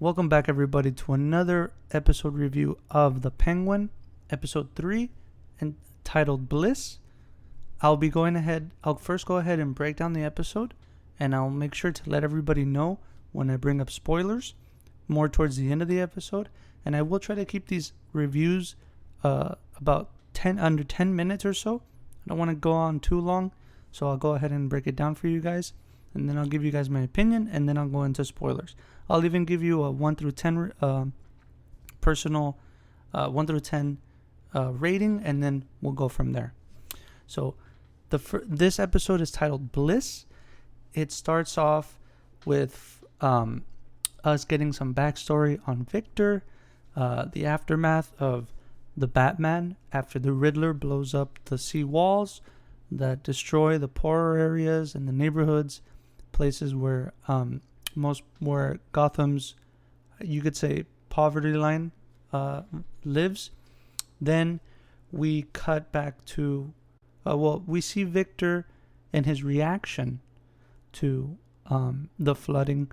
Welcome back, everybody, to another episode review of The Penguin, episode 3, entitled Bliss. I'll first go ahead and break down the episode, and I'll make sure to let everybody know when I bring up spoilers more towards the end of the episode. And I will try to keep these reviews about under 10 minutes or so. I don't want to go on too long, so I'll go ahead and break it down for you guys, and then I'll give you guys my opinion, and then I'll go into spoilers. I'll even give you a 1 through 10 personal 1 through 10 rating, and then we'll go from there. So this episode is titled Bliss. It starts off with us getting some backstory on Victor, the aftermath of the Batman after the Riddler blows up the sea walls that destroy the poorer areas and the neighborhoods, places where where Gotham's, you could say, poverty line lives. Then we cut back to we see Victor and his reaction to the flooding.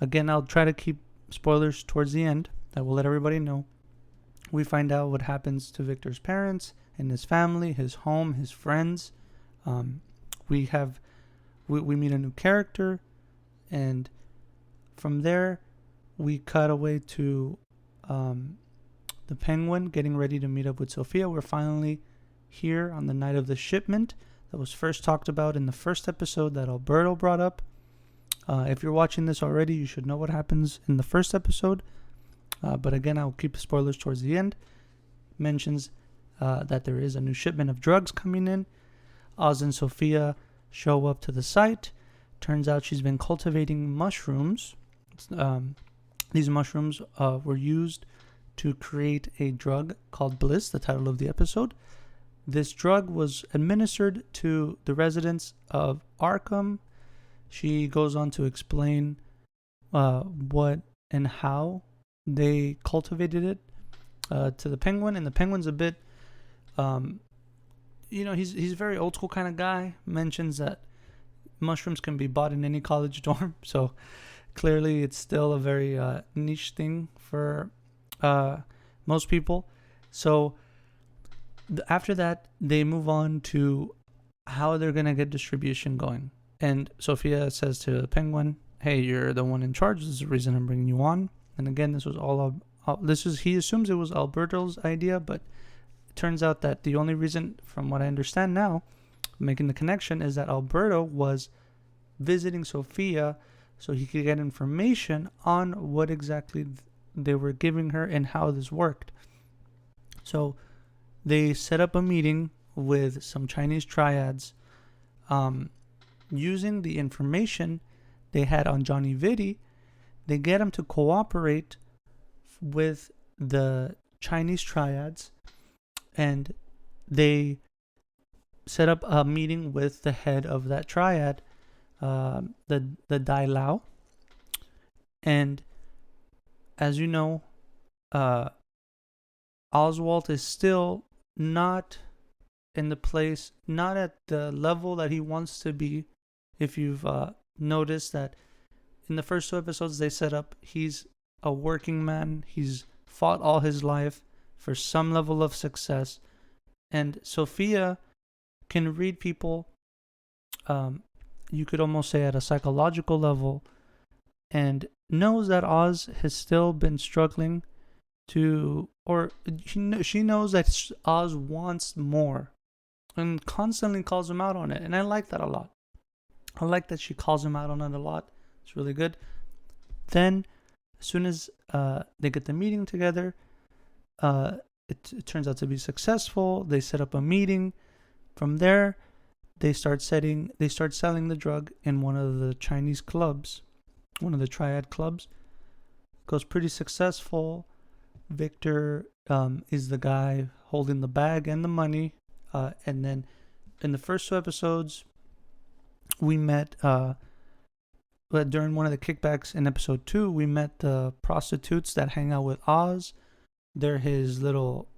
Again, I'll try to keep spoilers towards the end. I will let everybody know. We find out what happens to Victor's parents and his family, his home, his friends. We meet a new character, and from there we cut away to the Penguin getting ready to meet up with Sophia. We're finally here on the night of the shipment that was first talked about in the first episode that Alberto brought up. If you're watching this already, you should know what happens in the first episode. But again, I'll keep spoilers towards the end. Mentions that there is a new shipment of drugs coming in. Oz and Sophia show up to the site. Turns out she's been cultivating mushrooms. These mushrooms were used to create a drug called Bliss, the title of the episode. This drug was administered to the residents of Arkham. She goes on to explain what and how they cultivated it to the Penguin. And the Penguin's a bit, he's a very old school kind of guy. Mentions that mushrooms can be bought in any college dorm. So clearly it's still a very niche thing for most people. So after that, they move on to how they're going to get distribution going. And Sophia says to the Penguin, hey, you're the one in charge. This is the reason I'm bringing you on. And again, this was he assumes it was Alberto's idea, but it turns out that the only reason, from what I understand now, making the connection, is that Alberto was visiting Sophia so he could get information on what exactly they were giving her and how this worked. So they set up a meeting with some Chinese triads, using the information they had on Johnny Vitti. They get him to cooperate with the Chinese triads, and they set up a meeting with the head of that triad, the Dai Lao. And as you know, Oswald is still not in the place, not at the level that he wants to be. If you've noticed that in the first 2 episodes they set up, he's a working man. He's fought all his life for some level of success. And Sophia can read people, you could almost say at a psychological level, and knows that Oz has still been struggling she knows that Oz wants more and constantly calls him out on it. And I like that a lot. I like that she calls him out on it a lot. It's really good. Then, as soon as they get the meeting together, it turns out to be successful. They set up a meeting. From there, they start selling the drug in one of the Chinese clubs, one of the triad clubs. Goes pretty successful. Victor is the guy holding the bag and the money. And then in the first 2 episodes, we met, during one of the kickbacks in episode 2, we met the prostitutes that hang out with Oz. They're his little,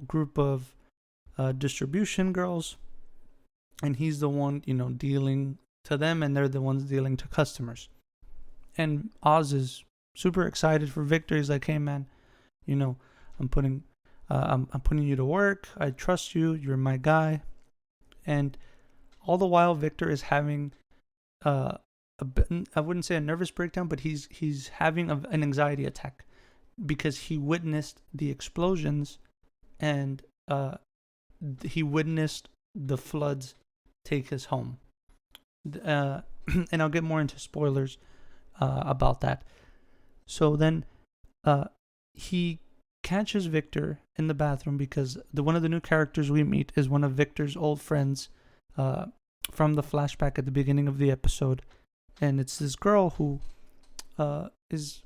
group of distribution girls. And he's the one, dealing to them, and they're the ones dealing to customers. And Oz is super excited for Victor. He's like, hey man, you know, I'm putting I'm putting you to work. I trust you. You're my guy. And all the while, Victor is having a bit, I wouldn't say a nervous breakdown, but he's having an anxiety attack because he witnessed the explosions and he witnessed the floods take his home. And I'll get more into spoilers about that. So then he catches Victor in the bathroom because one of the new characters we meet is one of Victor's old friends from the flashback at the beginning of the episode. And it's this girl who is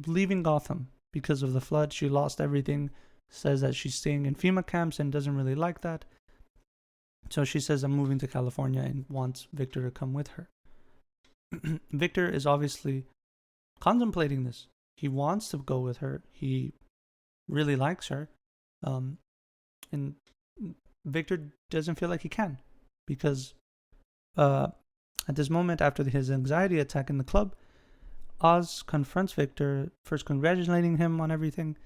leaving Gotham because of the flood. She lost everything, says that she's staying in FEMA camps and doesn't really like that. So she says, I'm moving to California, and wants Victor to come with her. Victor is obviously contemplating this. He wants to go with her. He really likes her. And Victor doesn't feel like he can because at this moment, after his anxiety attack in the club, Oz confronts Victor, first congratulating him on everything,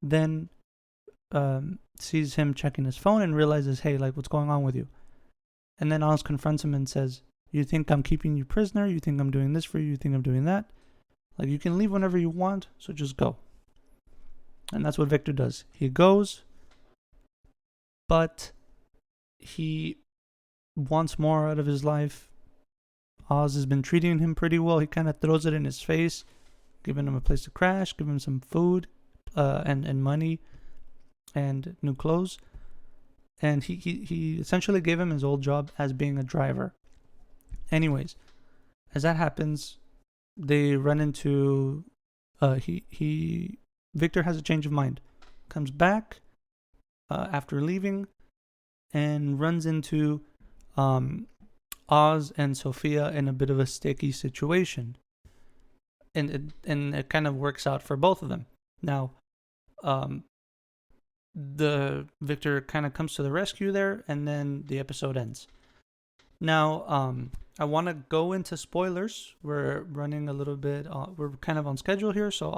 then sees him checking his phone and realizes, hey, like, what's going on with you? And then Oz confronts him and says, you think I'm keeping you prisoner? You think I'm doing this for you? You think I'm doing that? Like, you can leave whenever you want, so just go. And that's what Victor does. He goes, but he wants more out of his life. Oz has been treating him pretty well. He kind of throws it in his face, giving him a place to crash, giving him some food and money and new clothes. And he essentially gave him his old job as being a driver. Anyways, as that happens, they run into Victor has a change of mind, comes back after leaving, and runs into Oz and Sophia in a bit of a sticky situation, and it kind of works out for both of them. Now, the Victor kind of comes to the rescue there, and then the episode ends. Now, I want to go into spoilers. We're running a little bit. We're kind of on schedule here, so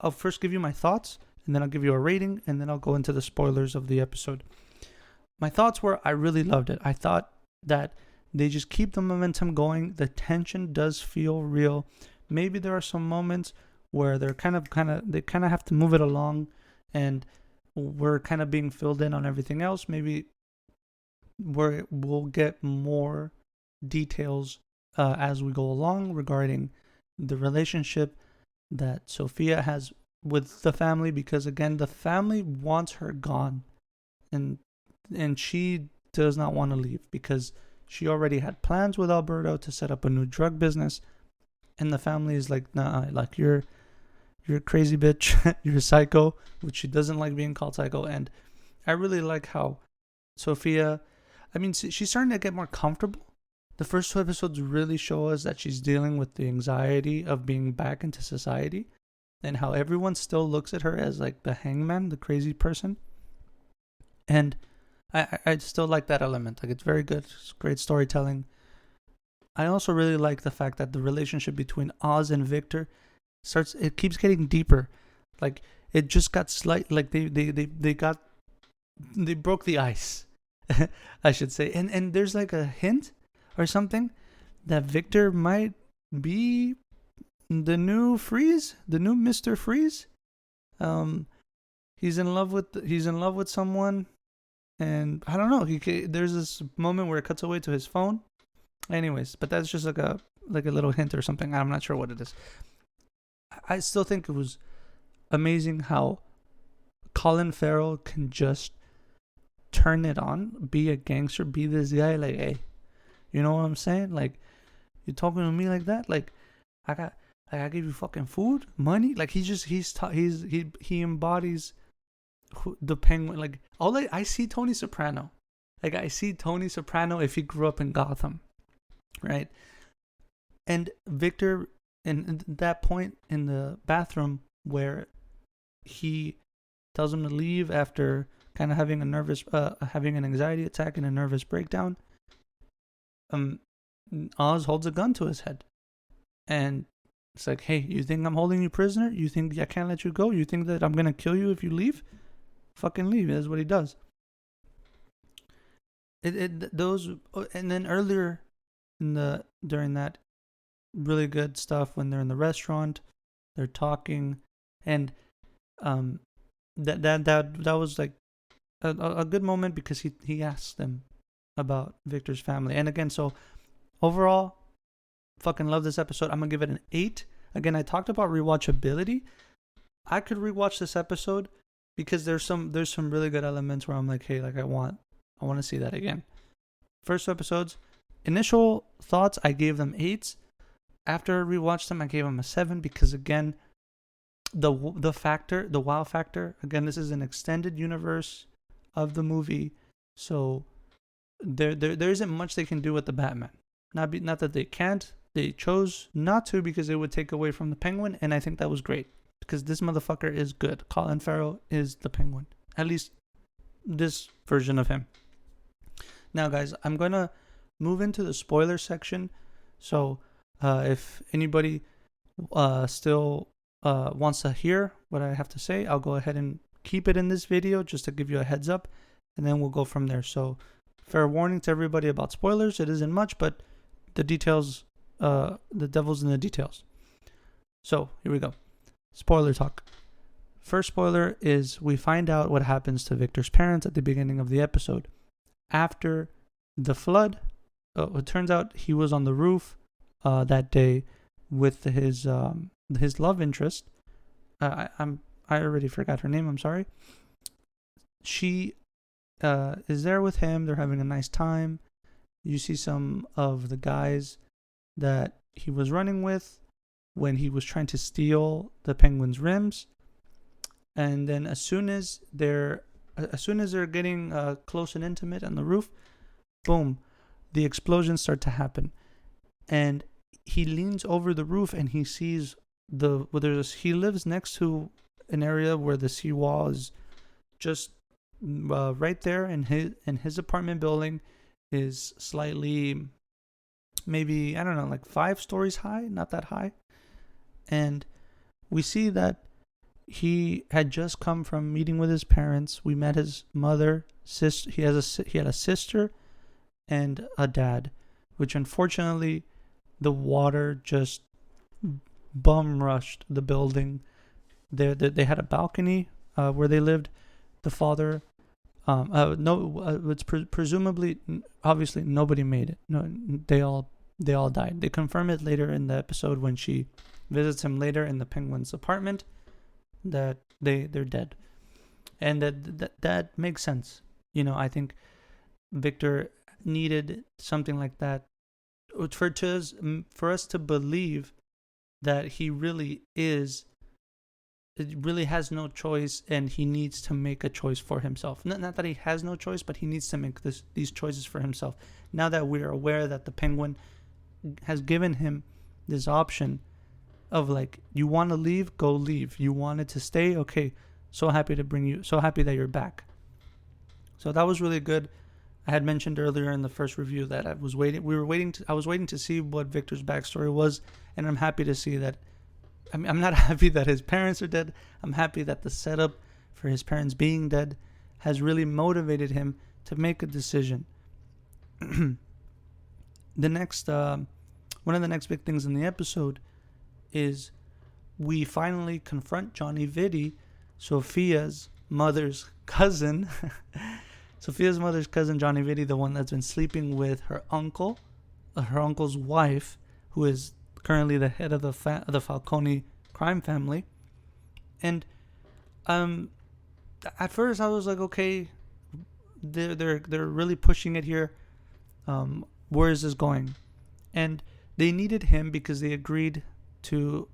I'll first give you my thoughts, and then I'll give you a rating, and then I'll go into the spoilers of the episode. My thoughts were, I really loved it. I thought that they just keep the momentum going. The tension does feel real. Maybe there are some moments where they kind of have to move it along, and we're kind of being filled in on everything else. Maybe we'll get more details as we go along regarding the relationship that Sophia has with the family, because again, the family wants her gone, and she does not want to leave because she already had plans with Alberto to set up a new drug business, and the family is like, nah, like you're a crazy bitch, you're a psycho, which she doesn't like being called psycho. And I really like how Sophia, I mean, she's starting to get more comfortable. The first 2 episodes really show us that she's dealing with the anxiety of being back into society, and how everyone still looks at her as like the hangman, the crazy person. And I still like that element. Like, it's very good. It's great storytelling. I also really like the fact that the relationship between Oz and Victor keeps getting deeper. Like, it just got like they broke the ice, I should say. And there's like a hint or something that Victor might be the new Freeze, the new Mr. Freeze. He's in love with someone, and I don't know. There's this moment where it cuts away to his phone. Anyways, but that's just like a little hint or something. I'm not sure what it is. I still think it was amazing how Colin Farrell can just turn it on, be a gangster, be this guy. Like, hey, you know what I'm saying? Like, you talking to me like that? Like, I give you fucking food, money. Like, he embodies the Penguin. Like, I see Tony Soprano. Like, I see Tony Soprano if he grew up in Gotham, right? And Victor, in that point in the bathroom where he tells him to leave after kind of having an anxiety attack and a nervous breakdown, Oz holds a gun to his head, and It's like, hey, you think I'm holding you prisoner? You think I can't let you go? You think that I'm going to kill you if you leave? Fucking leave. That's what he does. And then earlier during that really good stuff when they're in the restaurant, they're talking, and that was like a good moment because he asked them about Victor's family. And again, so overall, fucking love this episode. I'm gonna give it an 8. Again, I talked about rewatchability. I could rewatch this episode because there's some really good elements where I'm like, hey, like I want to see that again. First episodes, initial thoughts, I gave them 8s. After I rewatched them, I gave them a 7 because again, the wow factor. Again, this is an extended universe of the movie, so there isn't much they can do with the Batman. Not that they can't. They chose not to because it would take away from the Penguin, and I think that was great because this motherfucker is good. Colin Farrell is the Penguin, at least this version of him. Now, guys, I'm gonna move into the spoiler section. So, if anybody still wants to hear what I have to say, I'll go ahead and keep it in this video just to give you a heads up, and then we'll go from there. So, fair warning to everybody about spoilers. It isn't much, but the details, the devil's in the details. So, here we go. Spoiler talk. First spoiler is we find out what happens to Victor's parents at the beginning of the episode. After the flood, it turns out he was on the roof that day with his love interest. I already forgot her name. I'm sorry. She is there with him. They're having a nice time. You see some of the guys that he was running with when he was trying to steal the Penguin's rims. And then as soon as they're getting close and intimate on the roof, boom, the explosions start to happen. And he leans over the roof and he sees he lives next to an area where the seawall is just right there, and his apartment building is slightly, maybe, I don't know, like 5 stories high, not that high. And we see that he had just come from meeting with his parents. We met his mother, sister. He had a sister and a dad, which unfortunately the water just bum rushed the building. They had a balcony where they lived. The father, it's presumably, obviously nobody made it. No, they all died. They confirm it later in the episode when she visits him later in the Penguin's apartment that they're dead, and that makes sense. You know, I think Victor needed something like that for us to believe that he really has no choice, and he needs to make a choice for himself. Not that he has no choice, but he needs to make these choices for himself. Now that we're aware that the Penguin has given him this option of like, you want to leave, go leave. You wanted to stay, okay. So happy that you're back. So that was really good. I had mentioned earlier in the first review that I was waiting to see what Victor's backstory was, and I'm happy to see that. I mean, I'm not happy that his parents are dead. I'm happy that the setup for his parents being dead has really motivated him to make a decision. One of the next big things in the episode is we finally confront Johnny Vitti, Sophia's mother's cousin. Sophia's mother's cousin, Johnny Vitti, the one that's been sleeping with her uncle's wife, who is currently the head of the Falcone crime family. And at first I was like, okay, they're really pushing it here. Where is this going? And they needed him because they agreed to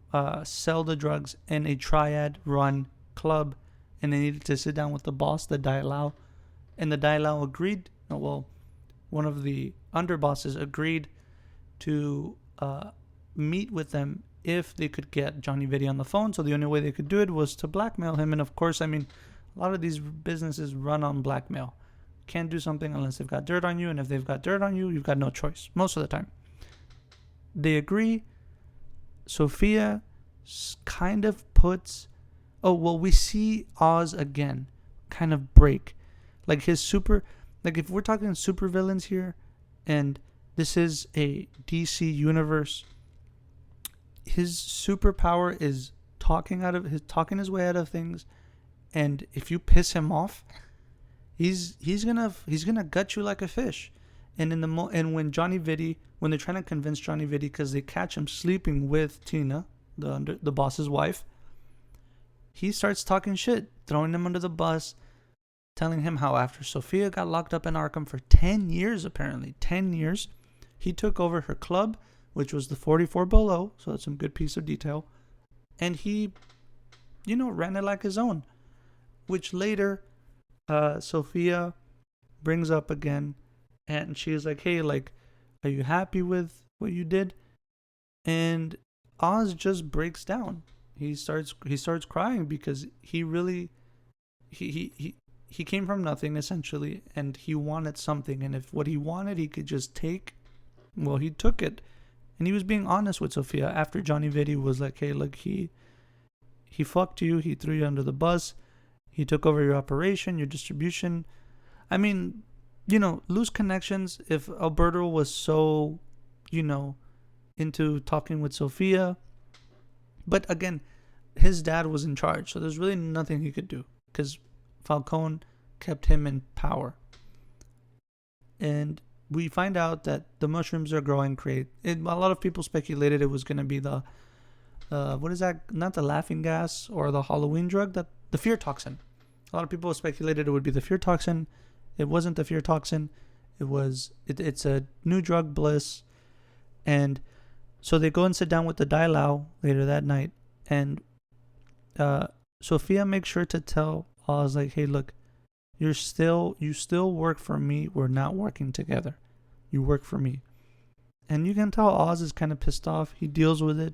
sell the drugs in a triad run club, and they needed to sit down with the boss, the Dai Lao. And the Dai Lao agreed. Well, one of the underbosses agreed to meet with them if they could get Johnny Vitti on the phone. So the only way they could do it was to blackmail him. And of course, I mean, a lot of these businesses run on blackmail. Can't do something unless they've got dirt on you. And if they've got dirt on you, you've got no choice most of the time. They agree. Sophia kind of puts. Oh, well, we see Oz again kind of break. Like his super. Like if we're talking super villains here, and this is a DC universe, his superpower is talking his way out of things, and if you piss him off, he's gonna gut you like a fish. And and when they're trying to convince Johnny Vitti, because they catch him sleeping with Tina, the boss's wife, he starts talking shit, throwing him under the bus, telling him how after Sophia got locked up in Arkham for 10 years, apparently 10 years, he took over her club, which was the 44 Below, so that's some good piece of detail, and he, ran it like his own, which later Sophia brings up again, and she's like, hey, like, are you happy with what you did? And Oz just breaks down. He starts crying because he really he came from nothing essentially, and he wanted something, and if what he wanted he could just take, well, he took it. And he was being honest with Sophia after Johnny Vitti was like, hey, look, he fucked you, he threw you under the bus, he took over your operation, your distribution. I mean, loose connections. If Alberto was so, into talking with Sophia. But again, his dad was in charge, so there's really nothing he could do because Falcone kept him in power. And we find out that the mushrooms are growing. A lot of people speculated it was going to be the, what is that? Not the laughing gas or the Halloween drug, the fear toxin. A lot of people speculated it would be the fear toxin. It wasn't the fear toxin. It's a new drug, Bliss. And so they go and sit down with the Dai Lao later that night. And Sophia makes sure to tell Oz, like, hey, look, you still work for me. We're not working together. You work for me. And you can tell Oz is kind of pissed off. He deals with it.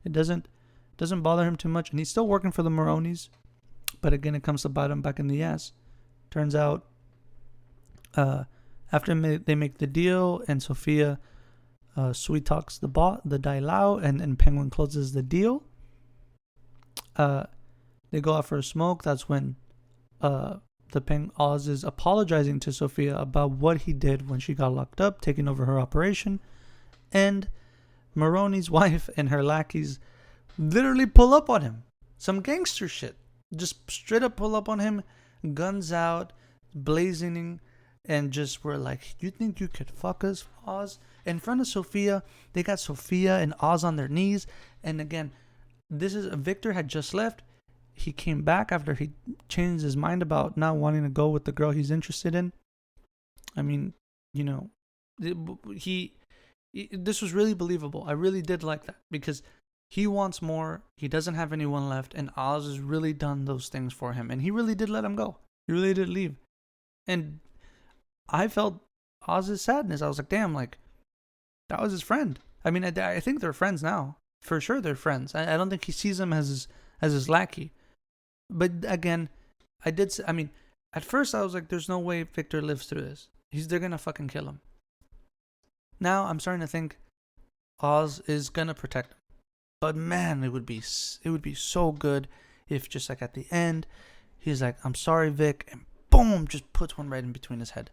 It doesn't bother him too much. And he's still working for the Maronis. But again, it comes to bite him back in the ass. Turns out, after they make the deal and Sophia sweet talks the Dai Lao, and Penguin closes the deal, they go out for a smoke. That's when Oz is apologizing to Sophia about what he did when she got locked up, taking over her operation. And Maroni's wife and her lackeys literally pull up on him. Some gangster shit. Just straight up pull up on him, guns out, blazoning, and just were like, you think you could fuck us, Oz? In front of Sophia, they got Sophia and Oz on their knees. And again, Victor had just left. He came back after he changed his mind about not wanting to go with the girl he's interested in. I mean, this was really believable. I really did like that because he wants more. He doesn't have anyone left, and Oz has really done those things for him, and he really did let him go. He really did leave, and I felt Oz's sadness. I was like, damn, like that was his friend. I mean, I think they're friends now. For sure, they're friends. I don't think he sees him as his lackey. But again, at first I was like, there's no way Victor lives through this. They're gonna fucking kill him. Now I'm starting to think Oz is gonna protect him. But man, it would be so good if just like at the end, he's like, I'm sorry, Vic, and boom, just puts one right in between his head.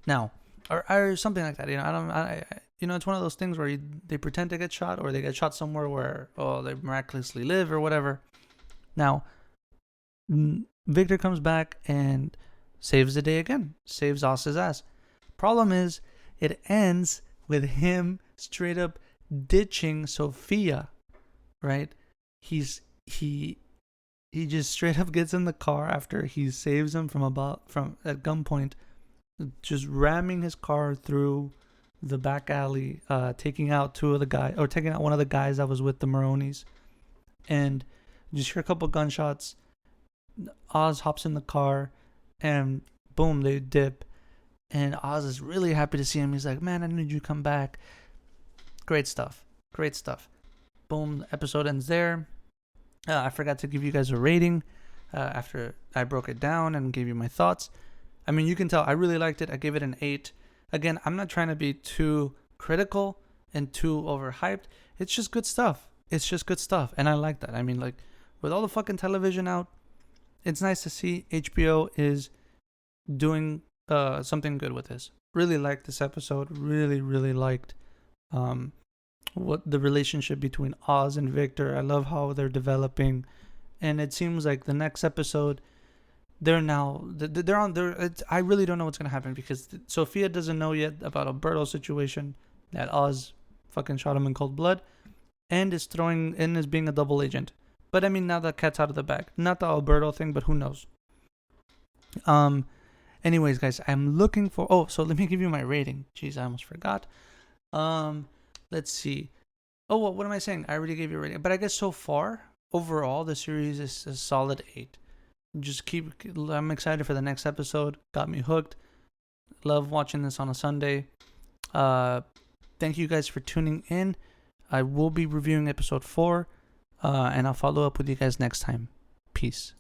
Now, or something like that. It's one of those things where they pretend to get shot, or they get shot somewhere where they miraculously live or whatever. Now, Victor comes back and saves the day again, saves Oz's ass. Problem is, it ends with him straight up ditching Sophia. Right? He just straight up gets in the car after he saves him from at gunpoint, just ramming his car through the back alley, taking out one of the guys that was with the Maronis, and just hear a couple gunshots. Oz hops in the car, and boom, they dip, and Oz is really happy to see him. He's like, man, I need you to come back. Great stuff. Boom, the episode ends there. I forgot to give you guys a rating after I broke it down and gave you my thoughts. I mean, you can tell I really liked it. I gave it an 8. Again, I'm not trying to be too critical and too overhyped. It's just good stuff. it's just good stuff, and I like that. I mean, like, with all the fucking television out, it's nice to see HBO is doing something good with this. Really liked this episode. Really liked what the relationship between Oz and Victor. I love how they're developing, and it seems like the next episode, they're on there. I really don't know what's gonna happen because Sophia doesn't know yet about Alberto's situation, that Oz fucking shot him in cold blood, and is throwing in as being a double agent. But I mean, now that cat's out of the bag. Not the Alberto thing, but who knows? Anyways, guys, I'm looking for. Oh, so let me give you my rating. Jeez, I almost forgot. Let's see. Oh, what am I saying? I already gave you a rating, but I guess so far, overall, the series is a solid 8. I'm excited for the next episode. Got me hooked. Love watching this on a Sunday. Thank you guys for tuning in. I will be reviewing episode 4, and I'll follow up with you guys next time. Peace.